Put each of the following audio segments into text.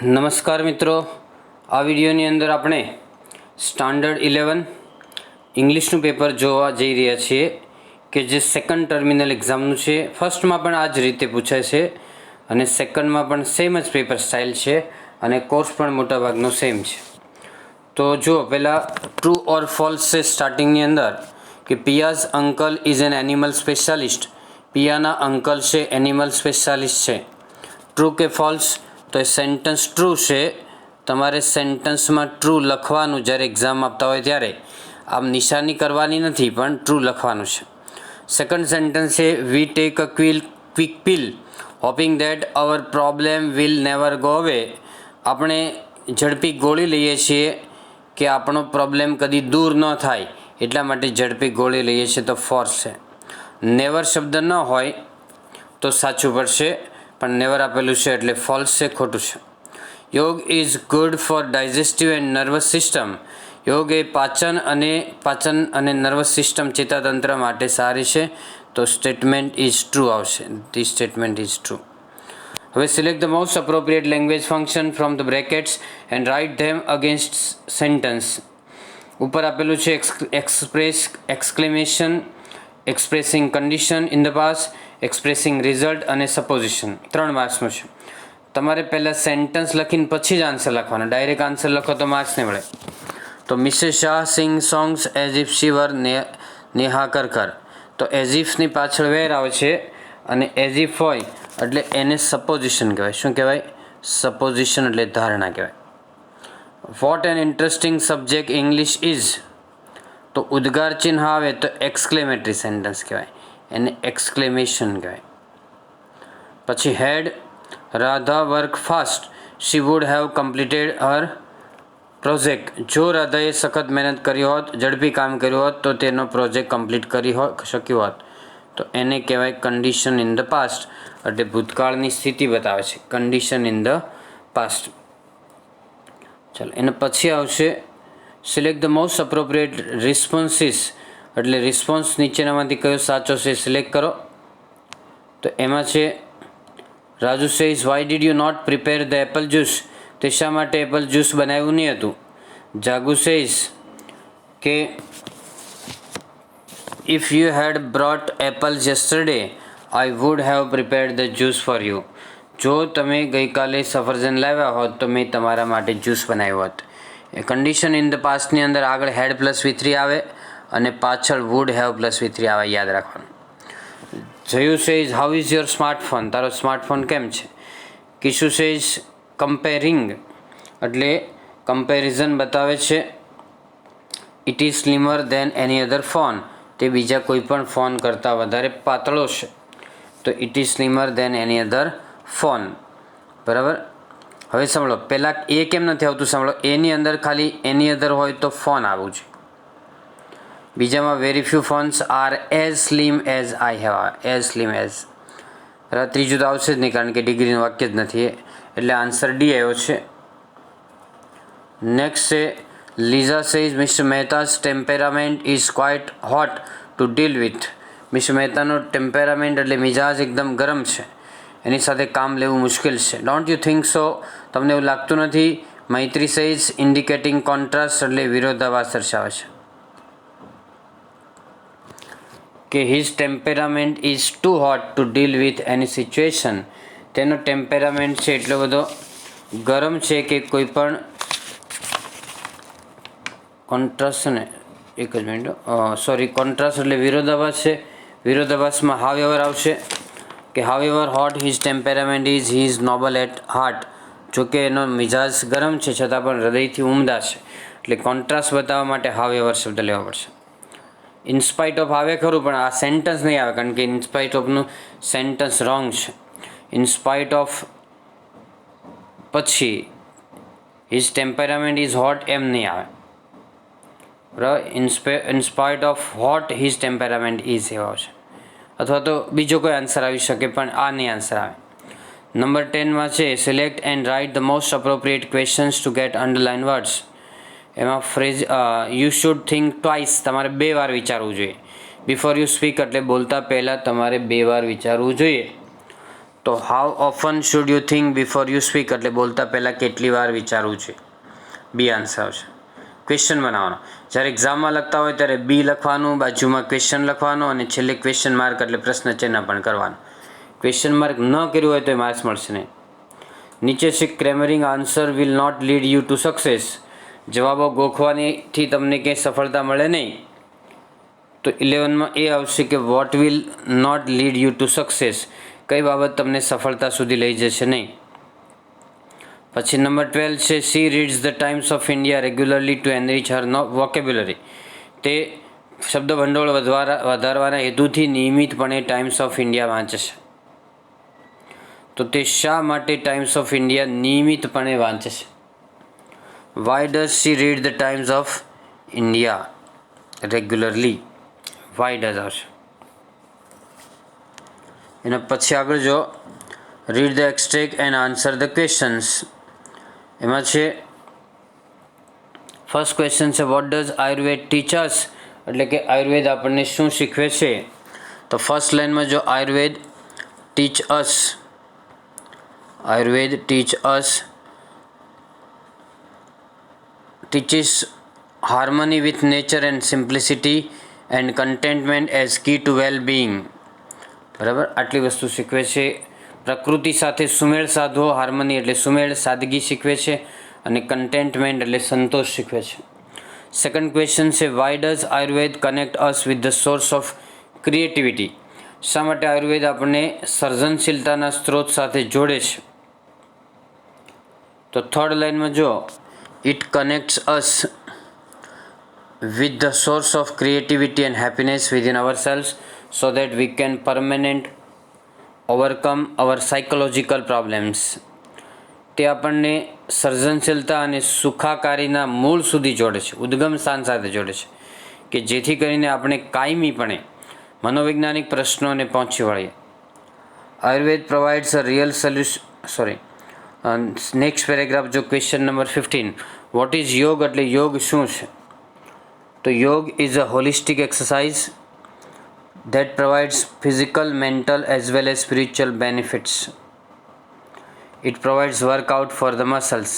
નમસ્કાર મિત્રો, આ વિડીયોની અંદર આપણે સ્ટાન્ડર્ડ 11 ઇંગ્લિશનું પેપર જોવા જઈ રહ્યા છીએ કે જે સેકન્ડ ટર્મિનલ એક્ઝામનું છે. ફર્સ્ટમાં પણ આ જ રીતે પૂછાય છે અને સેકન્ડમાં પણ સેમ જ પેપર સ્ટાઇલ છે અને કોર્સ પણ મોટાભાગનો સેમ છે. તો જુઓ, પહેલાં ટ્રુ ઓર ફોલ્સ છે સ્ટાર્ટિંગની અંદર કે Piya's uncle is an animal specialist. પિયાના અંકલ છે એનિમલ સ્પેશિયાલિસ્ટ છે. ટ્રુ કે ફોલ્સ? તો એ સેન્ટન્સ ટ્રુ છે. તમારે સેન્ટન્સમાં ટ્રુ લખવાનું જ્યારે એક્ઝામ આપતા હોય ત્યારે આમ નિશાની કરવાની નથી, પણ ટ્રુ લખવાનું છે. સેકન્ડ સેન્ટન્સ છે we take a quick pill hoping that our problem will never go away. આપણે ઝડપી ગોળી લઈએ છીએ કે આપણો પ્રોબ્લેમ કદી દૂર ન થાય, એટલા માટે ઝડપી ગોળી લઈએ છીએ, તો ફોલ્સ છે. નેવર શબ્દ ન હોય તો સાચું પડશે, પણ નેવર આપેલું છે એટલે ફોલ્સ છે, ખોટું છે. યોગ is good for digestive and nervous system. યોગ એ પાચન અને નર્વસ સિસ્ટમ ચેતાતંત્ર માટે સારી છે, તો સ્ટેટમેન્ટ ઇઝ ટ્રુ આવશે. The statement is true. હવે select the most appropriate language function from the brackets and write them against sentence. ઉપર આપેલું છે express exclamation, expressing condition in the past, expressing result અને સપોઝિશન. 3 માર્ક્સનું છે. તમારે પહેલાં સેન્ટન્સ લખીને પછી જ આન્સર લખવાનો. ડાયરેક્ટ આન્સર લખો તો માર્ક્સ નહીં મળે. તો Mrs Shah sing songs as if she were Neha Kakkar. તો એઝ ઇફની પાછળ વેર આવે છે અને એઝ ઇફ હોય એટલે એને સપોઝિશન કહેવાય. શું કહેવાય? સપોઝિશન એટલે ધારણા કહેવાય. What an interesting subject English is. તો ઉદ્ગાર ચિહ્ન આવે તો એક્સક્લેમેટરી સેન્ટન્સ કહેવાય, એને એક્સક્લેમેશન કહેવાય. પછી had Radha work fast she would have completed her project. જો રાધાએ સખત મહેનત કરી હોત, ઝડપી કામ કર્યું હોત, તો તેનો પ્રોજેક્ટ કમ્પ્લીટ કરી શક્યો હોત. તો એને કહેવાય કન્ડિશન ઇન ધ પાસ્ટ, એટલે ભૂતકાળની સ્થિતિ બતાવે છે. Condition in the past. ચાલો, એને પછી આવશે select the most appropriate responses, એટલે રિસ્પોન્સ નીચેનામાંથી કયો સાચો છે સિલેક્ટ કરો. તો એમાં છે Raju says why did you not prepare the apple juice. તે શા માટે એપલ જ્યુસ બનાવ્યું નહીં હતું. જાગુ સેઝ કે if you had brought apples yesterday I would have prepared the juice for you. જો તમે ગઈકાલે સફરજન લાવ્યા હોત તો મેં તમારા માટે જ્યુસ બનાવ્યું હોત. એ કન્ડિશન ઇન ધ પાસ્ટની અંદર આગળ હેડ પ્લસ V3 આવે અને પાછળ વુડ હેવ પ્લસ V3 આવે, યાદ રાખવાનું. Jayu says how is your smartphone. તારો સ્માર્ટફોન કેમ છે. કિશુ સેઝ કમ્પેરિંગ એટલે કમ્પેરિઝન બતાવે છે. It is slimmer than any other phone. તે બીજા કોઈ પણ ફોન કરતાં વધારે પાતળો છે, તો it is slimmer than any other phone. બરાબર. હવે સાંભળો, પહેલાં એ કેમ નથી આવતું સાંભળો. એની અંદર ખાલી એની અધર હોય તો ફોન આવવું છે. બીજામાં very few phones are as slim as I have, as slim as. ત્રીજું તો આવશે જ નહીં, કારણ કે ડિગ્રીનું વાક્ય જ નથી, એટલે આન્સર ડી આવ્યો છે. નેક્સ્ટ છે Liza says Mr Mehta's temperament is quite hot to deal with. Mr મહેતાનો ટેમ્પેરામેન્ટ એટલે મિજાજ એકદમ ગરમ છે, એની સાથે કામ લેવું મુશ્કેલ છે. Don't you think so. તમને એવું લાગતું નથી. મૈત્રી સેઝ ઇન્ડિકેટિંગ કોન્ટ્રાસ્ટ એટલે વિરોધાભાસ દર્શાવે છે કે his temperament is too hot to deal with any situation. તેનો ટેમ્પેરામેન્ટ છે એટલો બધો ગરમ છે કે કોઈ પણ કોન્ટ્રાસ્ટ ને એક જ મિનિટ કોન્ટ્રાસ્ટ એટલે વિરોધાભાસ છે. વિરોધાભાસમાં હાવેવર આવશે કે however hot his temperament is he is noble at heart. જોકે એનો મિજાજ ગરમ છે છતાં પણ હૃદયથી ઉમદા છે, એટલે કોન્ટ્રાસ્ટ બતાવવા માટે હાવેવર શબ્દ લેવો પડશે. ઇનસ્પાઇટ ઓફ આવે ખરું, પણ આ સેન્ટન્સ નહીં આવે, કારણ કે ઇનસ્પાઇટ ઓફનું સેન્ટન્સ રોંગ છે. ઇનસ્પાઇટ ઓફ પછી હિઝ ટેમ્પેરામેન્ટ ઇઝ હોટ એમ નહીં આવે. બરાબર. ઇનસ્પાઇટ of hot his temperament is એવો છે, અથવા તો બીજો કોઈ આન્સર આવી શકે, પણ આ નહીં આન્સર આવે. નંબર 10માં છે select and write the most appropriate questions to get underline words. એમાં phrase you should think twice. તમારે 2 વાર વિચારવું જોઈએ. બિફોર યુ સ્પીક એટલે બોલતા પહેલાં તમારે 2 વાર વિચારવું જોઈએ. તો how often should you think before you speak, એટલે બોલતા પહેલાં કેટલી વાર વિચારવું છે. બી આન્સર આવશે. ક્વેશ્ચન બનાવવાનો, જ્યારે એક્ઝામમાં લખતા હોય ત્યારે બી લખવાનું, બાજુમાં ક્વેશ્ચન લખવાનો અને છેલ્લે ક્વેશ્ચન માર્ક એટલે પ્રશ્ન ચિહ્ન પણ કરવાનું. ક્વેશ્ચન માર્ક ન કર્યું હોય તો એ માર્ક્સ મળશે નહીં. નીચે છે cramming answer will not lead you to success, જવાબો ગોખવાનીથી તમને ક્યાંય સફળતા મળે નહીં. તો 11માં એ આવશે કે what will not lead you to success, કઈ બાબત તમને સફળતા સુધી લઈ જશે નહીં. પછી નંબર 12 છે she reads the Times of India regularly to enrich her vocabulary, તે શબ્દ ભંડોળ વધારવાના હેતુથી નિયમિતપણે ટાઈમ્સ ઓફ ઇન્ડિયા વાંચે છે. તો તે શા માટે ટાઈમ્સ ઓફ ઇન્ડિયા નિયમિતપણે વાંચે છે? Why does she read the Times of India regularly? Why does આવશે. એના પછી આગળ જો read the extract and answer the questions, એમાં છે ફર્સ્ટ ક્વેશ્ચન છે what does Ayurveda teach us, એટલે કે આયુર્વેદ આપણને શું શીખવે છે? તો ફર્સ્ટ લાઇનમાં જો Ayurveda teach us, Ayurveda teach us teaches harmony with nature and simplicity and contentment as key to well-being. બરાબર, આટલી વસ્તુ શીખવે છે. પ્રકૃતિ સાથે સુમેળ સાધવો, હાર્મની એટલે સુમેળ, સાદગી શીખવે છે અને કન્ટેન્ટમેન્ટ એટલે સંતોષ શીખવે છે. સેકન્ડ ક્વેશ્ચન છે why does Ayurveda connect us with the source of creativity, શા માટે આયુર્વેદ આપણને સર્જનશીલતાના સ્ત્રોત સાથે જોડે છે? તો થર્ડ લાઇનમાં જો it connects us with the source of creativity and happiness within ourselves so that we can permanent overcome our psychological problems. તે આપણને સર્જનશીલતા અને સુખાકારીના મૂળ સુધી જોડે છે, ઉદ્ગમ સ્થાન સાથે જોડે છે, કે જેથી કરીને આપણે કાયમીપણે મનોવૈજ્ઞાનિક પ્રશ્નોને પહોંચી વળીએ. આયુર્વેદ પ્રોવાઇડ્સ અ રિયલ સોલ્યુશન. નેક્સ્ટ પેરેગ્રાફ જો ક્વેશ્ચન નંબર 15, વોટ ઇઝ યોગ, એટલે યોગ શું છે? તો યોગ is a holistic exercise that provides physical, mental as well as spiritual benefits. It provides workout for the muscles.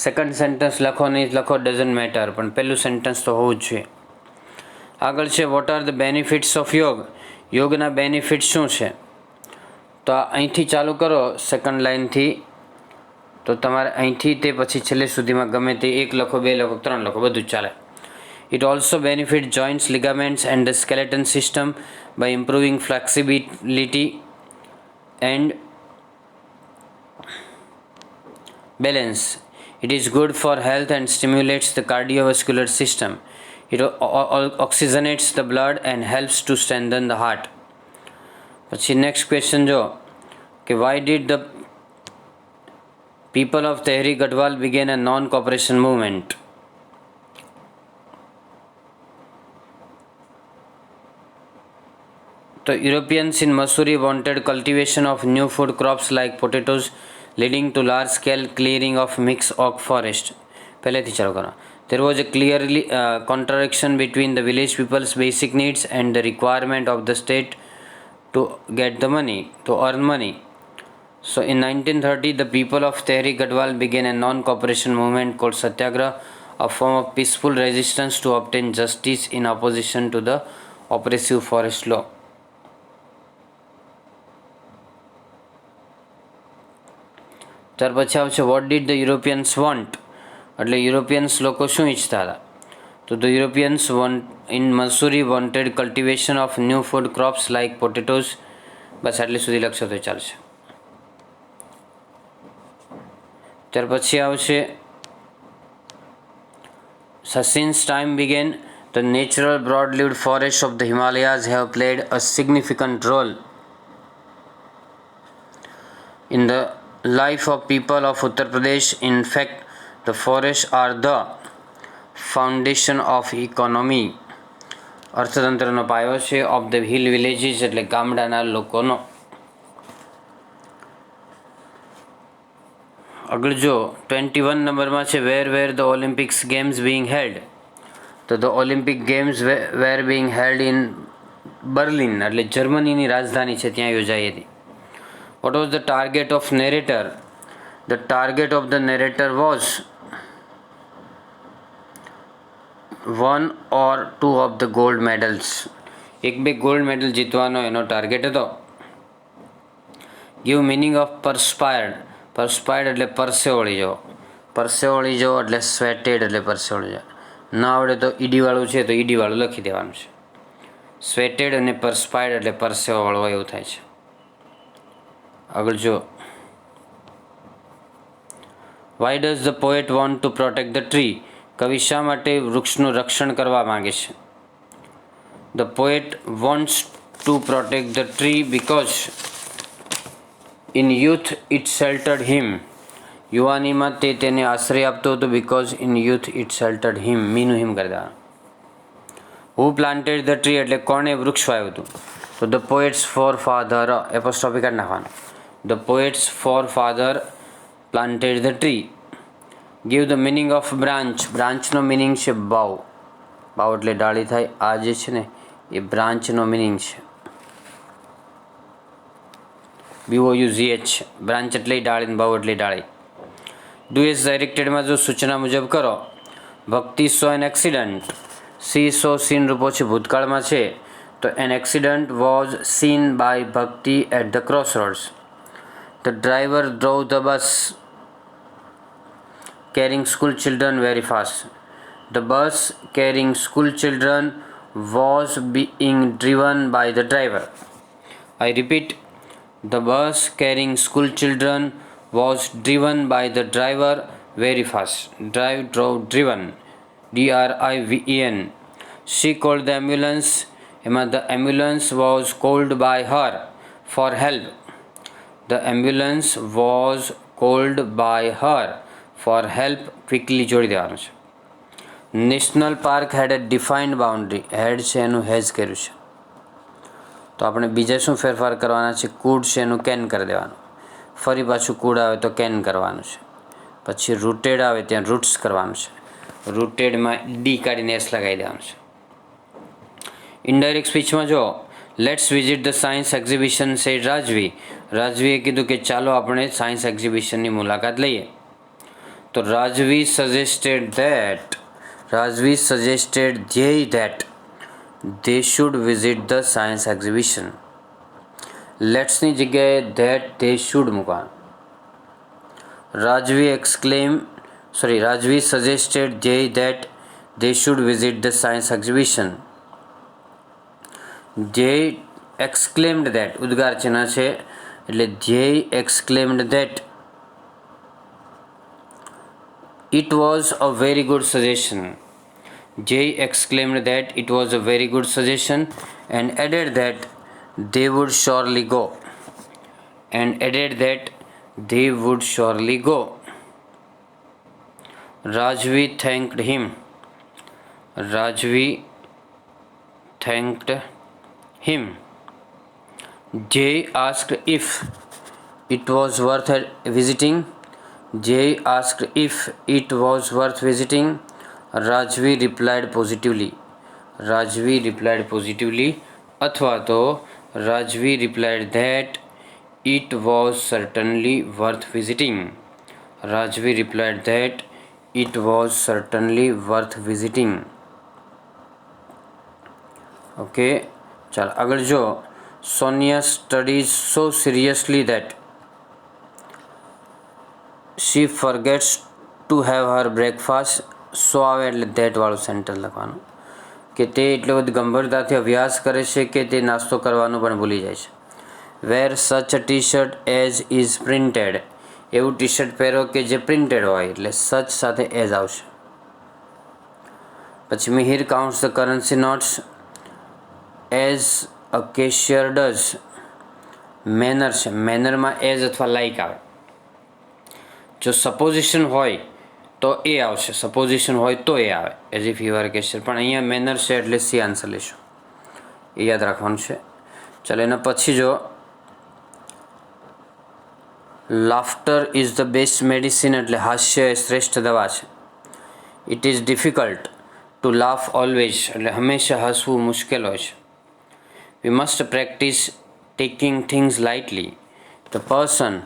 Second sentence લખો નહીં લખો ડઝન્ટ મેટર, પણ પહેલું સેન્ટેન્સ તો હોવું જ જોઈએ. આગળ છે what are the benefits of યોગ, યોગના બેનિફિટ્સ શું છે? તો અહીંથી ચાલુ કરો સેકન્ડ લાઇનથી, તો તમારે અહીંથી તે પછી છેલ્લે સુધીમાં ગમે તે એક લખો, બે લખો, ત્રણ લખો, બધું જ ચાલે. It also benefits joints, ligaments and the skeleton system by improving flexibility and balance. It is good for health and stimulates the cardiovascular system. It oxygenates the blood and helps to strengthen the heart. પછી next question જો કે why did the people of Tehri Gadwal began a non-cooperation movement? The Europeans in Missouri wanted cultivation of new food crops like potatoes, leading to large-scale clearing of mixed oak forest. પહેલેથી ચાલુ કરો. There was a clearly contradiction between the village people's basic needs and the requirement of the state to get the money, to earn money. So in 1930, the people of Tehri Gadwal began a non-cooperation movement called Satyagraha, a form of peaceful resistance to obtain justice in opposition to the oppressive forest law. ત્યાર પછી આવશે what did the Europeans want, એટલે Europeans લોકો શું ઈચ્છતા હતા? તો the Europeans in Mussoorie wanted cultivation of new food crops like potatoes. બસ આટલી સુધી લખશો તો ચાલશે. ત્યાર પછી આવશે since time began, the natural broad-leaved forests of the Himalayas have played a significant role in the life of people of Uttar Pradesh. In fact, the forests are the foundation of economy. અર્થતંત્રનો પાયો છે. Of the hill villages એટલે ગામડાના લોકોનો. આગળ જો 21 નંબરમાં છે where the Olympics games being held. તો the Olympic games were being held in Berlin, એટલે જર્મનીની રાજધાની છે ત્યાં યોજાઈ હતી. What was the target of narrator? The target of the narrator was one or two of the gold medals. એક બે ગોલ્ડ મેડલ જીતવાનો એનો ટાર્ગેટ હતો. Give meaning of perspired. Perspired એટલે પરસેવળી જવો. પરસેવળી જવો એટલે સ્વેટેડ એટલે પરસેવળી જવો. ના આવડે તો ઈડીવાળું છે તો ઈડીવાળું લખી દેવાનું છે. સ્વેટેડ અને પરસ્પાયર્ડ એટલે પરસેવાવાળો એવું થાય છે. આગળ જો. Why does the poet want to protect the tree? કવિ શા માટે વૃક્ષનું રક્ષણ કરવા માંગે છે? The poet wants to protect the tree because in youth it sheltered him. યુવાનીમાં તે તેને આશ્રય આપતો હતો. Because in youth it sheltered him. મીનું હિમ કરી દેવાનું. હુ પ્લાન્ટેડ ધ ટ્રી એટલે કોણે વૃક્ષ વાવ્યું હતું? તો the poet's forefather. Apostrophe કાઢી નાખવાનું. The poet's forefather planted the tree. Give the meaning of branch. બ્રાન્ચનો મિનિંગ છે બાવ. બાવ એટલે ડાળી થાય. આ જે છે ને એ બ્રાન્ચનો મિનિંગ છે. BOUGH. બ્રાન્ચ એટલે ડાળી ને બાવ એટલે ડાળી. ડુ એઝ ડાયરેક્ટેડમાં જો સૂચના મુજબ કરો. Bhakti saw an accident. See saw seen રૂપો છે ભૂતકાળમાં છે તો an accident was seen by Bhakti at the cross roads. The driver drove the bus carrying school children very fast. The bus carrying school children was being driven by the driver. I repeat, the bus carrying school children was driven by the driver very fast. Drive, drove, driven. DRIVEN. She called the ambulance. The ambulance was called by her for help. The ambulance was called by her for help. Quickly જોડી દેવાનું છે. National park હેડ એ defined boundary. હેડ છે એનું has કર્યું છે તો આપણે બીજા શું ફેરફાર કરવાના છે? કુડ છે એનું કેન કરી દેવાનું. ફરી પાછું કુડ આવે તો કેન કરવાનું છે. પછી રૂટેડ આવે ત્યાં રૂટ્સ કરવાનું છે. રૂટેડમાં ડી કાઢીને એસ લગાવી દેવાનું છે. ઇનડાયરેક્ટ સ્પીચમાં જો let's visit the science exhibition said Rajvi. રાજવીએ કીધું કે ચાલો આપણે સાયન્સ એક્ઝિબિશનની મુલાકાત લઈએ. તો રાજવી સજેસ્ટેડ ધ્યેય that they should visit the science exhibition. લેટ્સની જગ્યાએ ધેટ they should મૂકવાનું. રાજવી suggested ધ્યેય that they should visit the science exhibition. ધ્યેય exclaimed that ઉદ્ગાર ચિહ્ન છે એટલે ધ્યેય exclaimed that it was a very good suggestion. Jay exclaimed that it was a very good suggestion and added that they would surely go. Rajvi thanked him. Jay asked if it was worth visiting. Rajvi replied positively. અથવા તો Rajvi replied that it was certainly worth visiting. Okay ચાલ આગળ જો. Sonia studies so seriously that she forgets to have her breakfast. સો આવે એટલે that વાળું sentence લખવાનું કે તે એટલો બધી ગંભીરતાથી અભ્યાસ કરે છે કે તે નાસ્તો કરવાનું પણ ભૂલી જાય છે. Wear such a T shirt as is printed. એવું ટી શર્ટ પહેરો કે જે પ્રિન્ટેડ હોય એટલે સચ સાથે એઝ આવશે. પછી Mihir counts the currency notes as a cashier does. Manner છે. મેનરમાં એઝ અથવા લાઇક આવે. જો સપોઝિશન હોય તો એ આવશે. સપોઝિશન હોય તો એ આવે as if you are cashier. પણ અહીંયા મેનર છે એટલે સી આન્સર લેશું. એ યાદ રાખવાનું છે. ચાલો એના પછી જો laughter is the best medicine એટલે હાસ્ય એ શ્રેષ્ઠ દવા છે. It is difficult to laugh always એટલે હંમેશા હસવું મુશ્કેલ હોય છે. We must practise taking things lightly. The person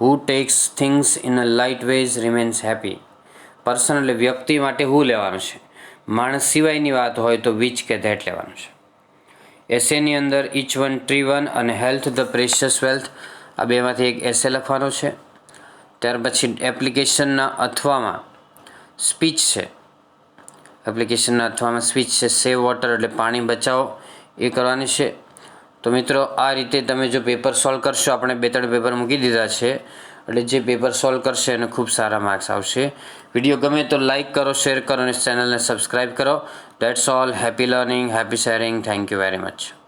who takes things in a light ways remains happy. Person એટલે વ્યક્તિ માટે હું લેવાનું છે. માણસ સિવાયની વાત હોય તો વિચ કે ધેટ લેવાનું છે. એસેની અંદર ઈચ વન ટ્રી વન અને હેલ્થ ધ પ્રેશિયસ વેલ્થ, આ બેમાંથી એક એસે લખવાનો છે. ત્યાર પછી એપ્લિકેશનના અથવામાં સ્પીચ છે. એપ્લિકેશનના અથવામાં સ્પીચ છે. સેવ વોટર એટલે પાણી બચાવો, એ કરવાની છે. તો મિત્રો આ રીતે તમે જો પેપર સોલ્વ કરશો, આપણે 2-3 પેપર મૂકી દીધા છે, એટલે જે પેપર સોલ્વ કરશે એને ખૂબ સારા માર્ક્સ આવશે. વિડીયો ગમે તો લાઇક કરો, શેર કરો અને ચેનલને સબસ્ક્રાઈબ કરો. That's all. Happy learning, happy sharing. Thank you very much.